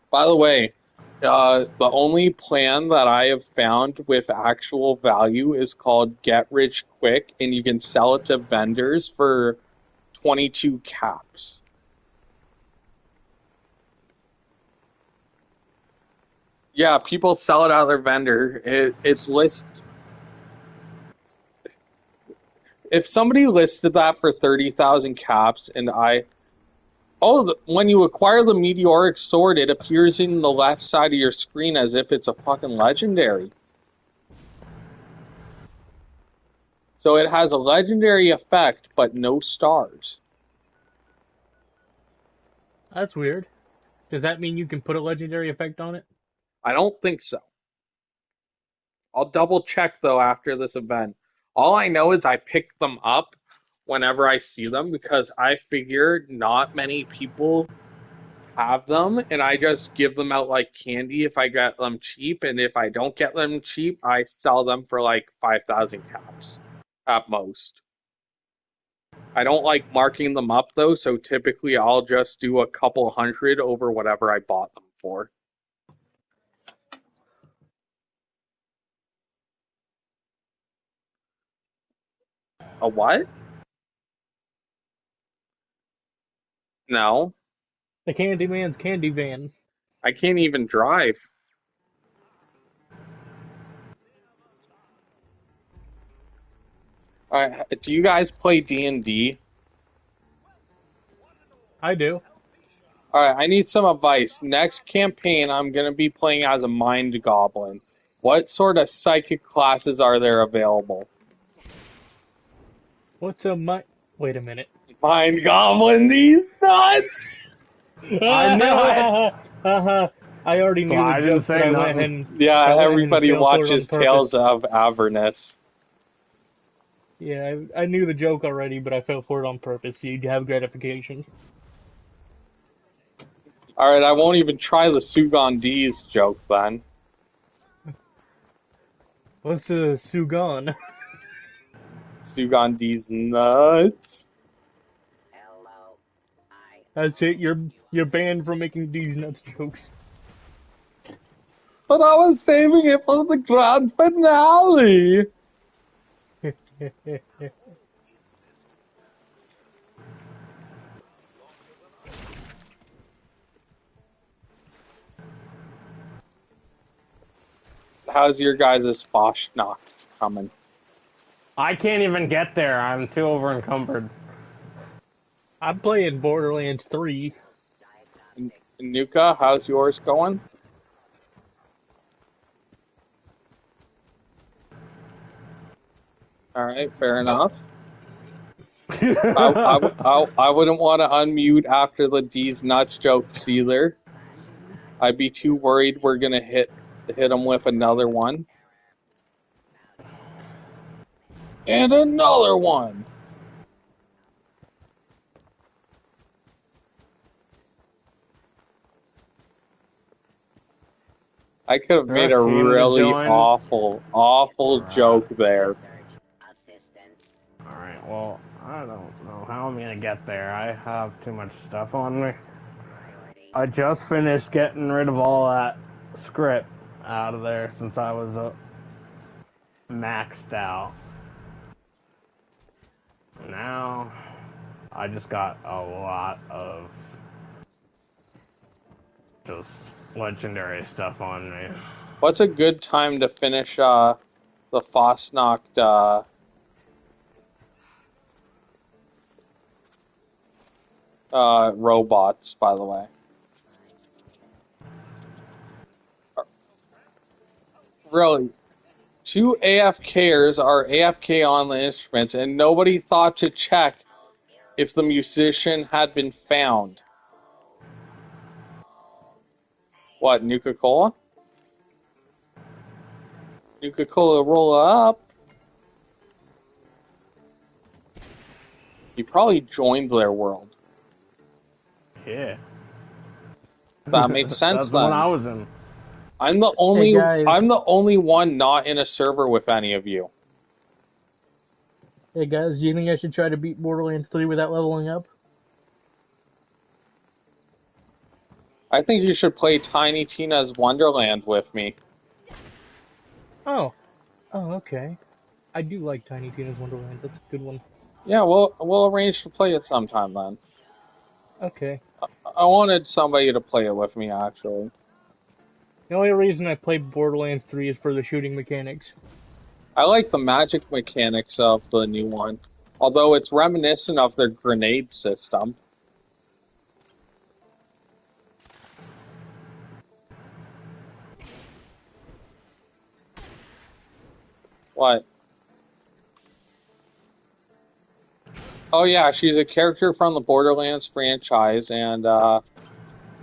By the way, the only plan that I have found with actual value is called Get Rich Quick, and you can sell it to vendors for 22 caps. Yeah, people sell it out of their vendor. It's list. If somebody listed that for 30,000 caps, and when you acquire the meteoric sword, it appears in the left side of your screen as if it's a fucking legendary. So it has a legendary effect, but no stars. That's weird. Does that mean you can put a legendary effect on it? I don't think so. I'll double check though after this event. All I know is I pick them up whenever I see them because I figure not many people have them, and I just give them out like candy if I get them cheap, and if I don't get them cheap, I sell them for like 5,000 caps at most. I don't like marking them up though, so typically I'll just do a couple hundred over whatever I bought them for. A what? No, The Candyman's candy van. I can't even drive. All right, do you guys play D&D? I do. All right, I need some advice. Next campaign, I'm going to be playing as a mind goblin. What sort of psychic classes are there available? What's a my? Wait a minute. Mind goblin, these nuts! I knew it. I already So knew the I didn't joke, but say nothing. Yeah, I went ahead and everybody failed for it on watches Tales purpose. of Avernus. Yeah, I knew the joke already, but I fell for it on purpose. So you'd have gratification. All right, I won't even try the Sugandese joke then. What's a Sugan? Sugandese nuts. That's it. You're banned from making these nuts jokes. But I was saving it for the grand finale. How's your guys' Fasnacht coming? I can't even get there. I'm too over encumbered. I'm playing Borderlands 3. Nuka, how's yours going? All right, fair enough. I wouldn't want to unmute after the D's nuts jokes either. I'd be too worried we're gonna hit him with another one. And another one. I could have made a really awful joke there. Alright, well, I don't know how I'm gonna get there. I have too much stuff on me. I just finished getting rid of all that script out of there since I was maxed out. Now, I just got a lot of just legendary stuff on me. What's a good time to finish the Fasnacht robots, by the way? Really, two AFKers are AFK on the instruments, and nobody thought to check if the musician had been found. What, Nuka-Cola? Nuka-Cola, roll up. You probably joined their world. Yeah. That makes sense That's the one then. I was in. I'm the Hey only one not in a server with any of you. guys, do you think I should try to beat Borderlands 3 without leveling up? I think you should play Tiny Tina's Wonderland with me. Oh. Oh, okay. I do like Tiny Tina's Wonderland. That's a good one. Yeah, we'll arrange to play it sometime then. Okay. I wanted somebody to play it with me actually. The only reason I play Borderlands 3 is for the shooting mechanics. I like the magic mechanics of the new one, although it's reminiscent of their grenade system. What? Oh yeah, she's a character from the Borderlands franchise, and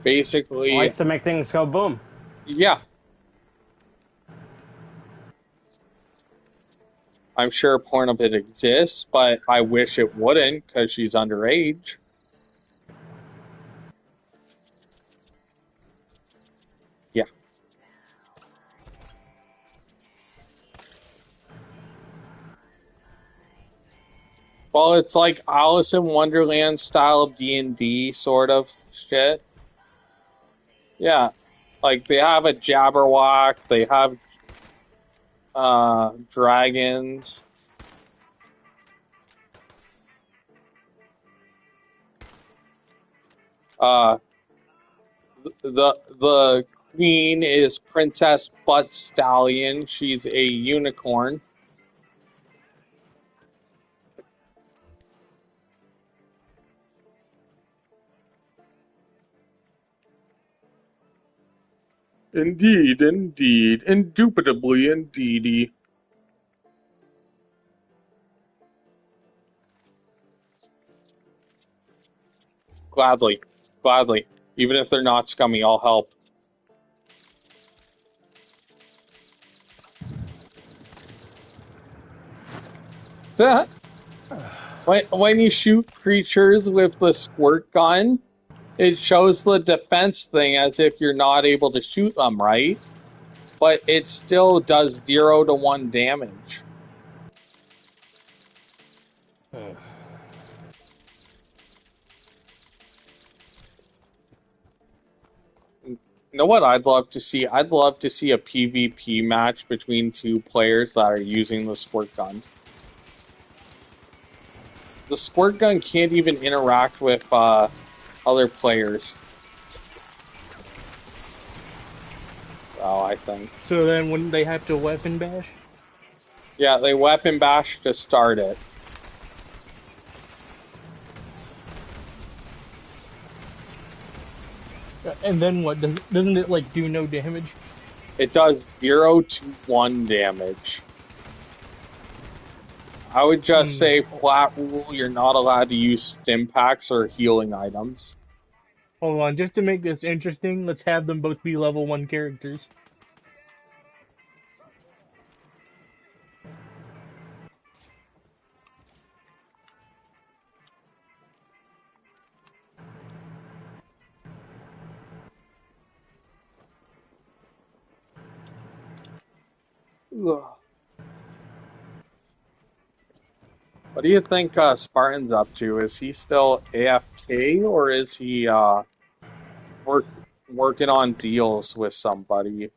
basically, Likes to make things go boom. yeah. I'm sure porn of it exists, but I wish it wouldn't because she's underage. Yeah. Well, it's like Alice in Wonderland style D&D sort of shit. Yeah. Like they have a Jabberwock, they have dragons. Uh the queen is Princess Butt Stallion. She's a unicorn. Indeed, indubitably indeedy. Gladly, gladly. Even if they're not scummy, I'll help. When you shoot creatures with the squirt gun, it shows the defense thing as if you're not able to shoot them, right? But it still does 0 to 1 damage. You know what I'd love to see? I'd love to see a PvP match between two players that are using the squirt gun. The squirt gun can't even interact with other players. Oh, I think. So then wouldn't they have to weapon bash? Yeah, they weapon bash to start it. And then what? Doesn't it like do no damage? It does 0 to 1 damage. I would just say flat rule, you're not allowed to use stim packs or healing items. Hold on, just to make this interesting, let's have them both be level 1 characters. Ugh. What do you think Spartan's up to? Is he still AFK or is he working on deals with somebody?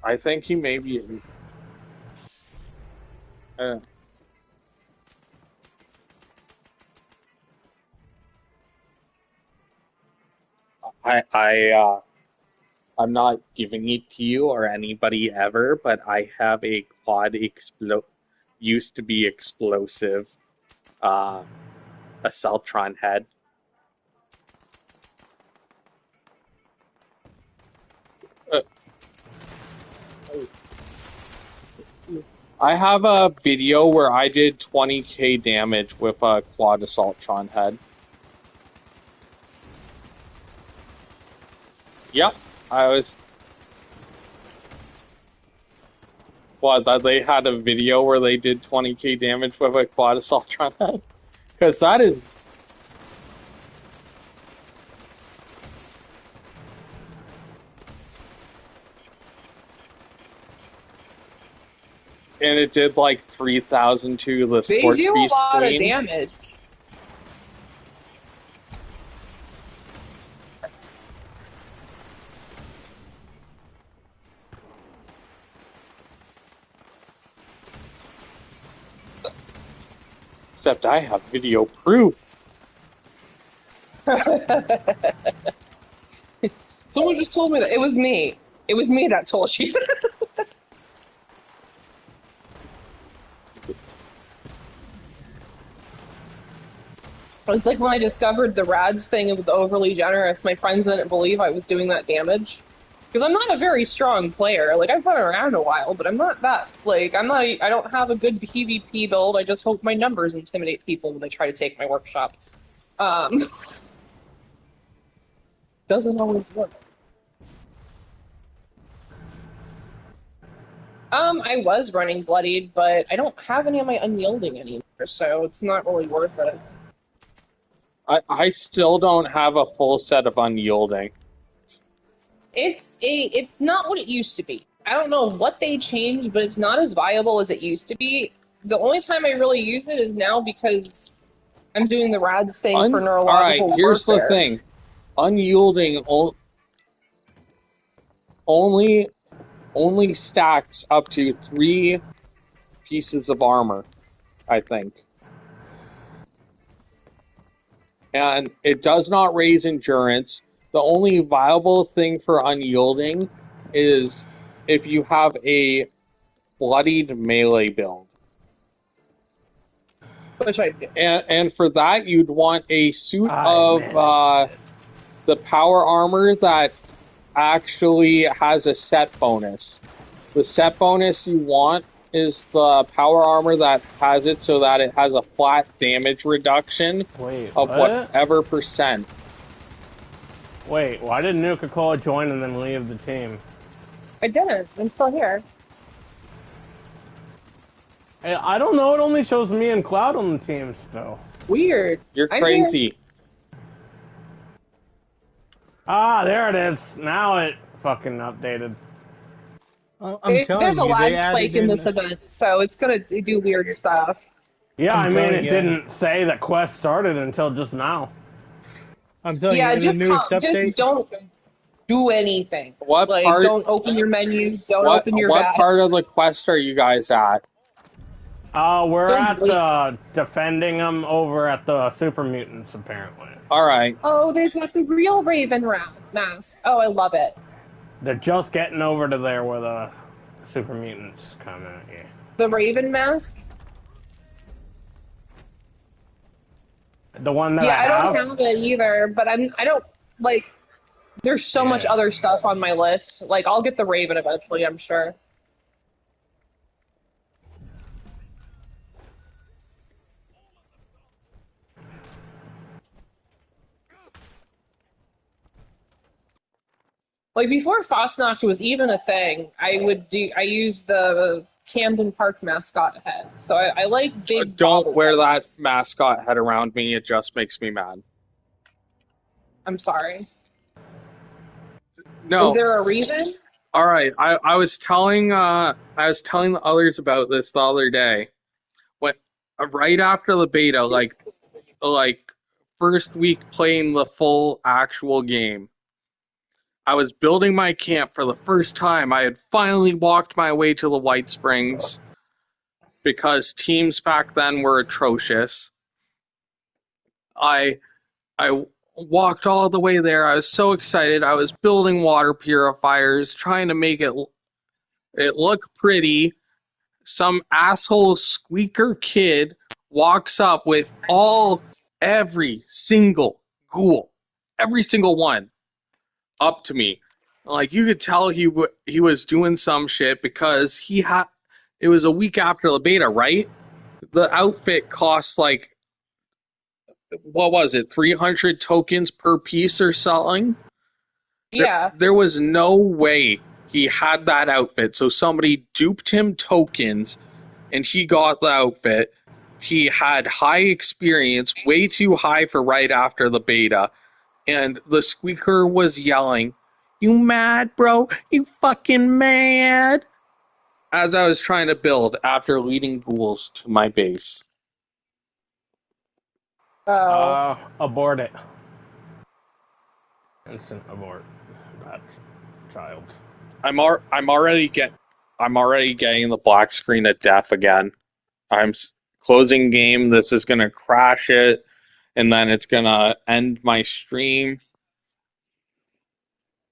I think he may be. Uh, I'm not giving it to you or anybody ever, but I have a quad used to be explosive Assaultron head. Uh, I have a video where I did 20k damage with a quad Assaultron head. Yep, I was. What, they had a video where they did 20k damage with a quad Assaultron head? Because that is. And it did like 3,000 to the They sports do a beast lot of queen. damage. Except I have video proof. Someone just told me that. It was me. It was me that told you. It's like when I discovered the rads thing with the overly generous, my friends didn't believe I was doing that damage. Because I'm not a very strong player. Like, I've been around a while, but I'm not that, like, I don't have a good PvP build. I just hope my numbers intimidate people when they try to take my workshop. Um, doesn't always work. I was running Bloodied, but I don't have any of my Unyielding anymore, so it's not really worth it. I still don't have a full set of Unyielding. It's not what it used to be. I don't know what they changed, but it's not as viable as it used to be. The only time I really use it is now because I'm doing the RADS thing for neurological Alright, here's warfare. the thing. Unyielding only stacks up to 3 pieces of armor, I think. And it does not raise endurance. The only viable thing for Unyielding is if you have a bloodied melee build. Which I do. And for that, you'd want a suit I of the power armor that actually has a set bonus. The set bonus you want is the power armor that has it so that it has a flat damage reduction of whatever percent. Wait, why did Nuka-Cola join and then leave the team? I didn't. I'm still here. Hey, I don't know, it only shows me and Cloud on the team still. Weird. You're I'm crazy. here. Ah, there it is. Now it fucking updated. I'm telling There's a you, they lag added spike in this event, so it's gonna do weird stuff. Yeah, I'm I mean, telling it you. didn't say that quest started until just now. I'm telling you, Yeah, in the newest just update, don't do anything. What Like, part? don't open your menu, don't What open your what part of vats. the quest are you guys at? We're Don't at wait. defending them over at the super mutants, apparently. All right. Oh, they've got the real mask. Oh, I love it. They're just getting over to there where the super mutants come at you. The Raven mask. The one that Yeah, I I don't have? have it either, but I don't like. There's so much Yeah. other stuff on my list. Like, I'll get the Raven eventually, I'm sure. Like before Fasnacht was even a thing, I used the Camden Park mascot head. So I like big Don't wear that bobbleheads. mascot head around me. It just makes me mad. I'm sorry. Is No. there a reason? All right. I was telling the others about this the other day. When right after the beta, like first week playing the full actual game, I was building my camp for the first time. I had finally walked my way to the White Springs because teams back then were atrocious. I I walked all the way there. I was so excited. I was building water purifiers, trying to make it look pretty. Some asshole squeaker kid walks up with every single ghoul, every single one up to me. Like you could tell he was doing some shit because he had. It was a week after the beta, right? The outfit cost like what was it, 300 tokens per piece or something? Yeah. There was no way he had that outfit. So somebody duped him tokens and he got the outfit. He had high experience, way too high for right after the beta. And the squeaker was yelling, "You mad, bro? You fucking mad?" As I was trying to build after leading ghouls to my base. Oh. Abort it. Instant abort that child. I'm already getting the black screen of death again. I'm closing game. This is gonna crash it, and then it's gonna end my stream.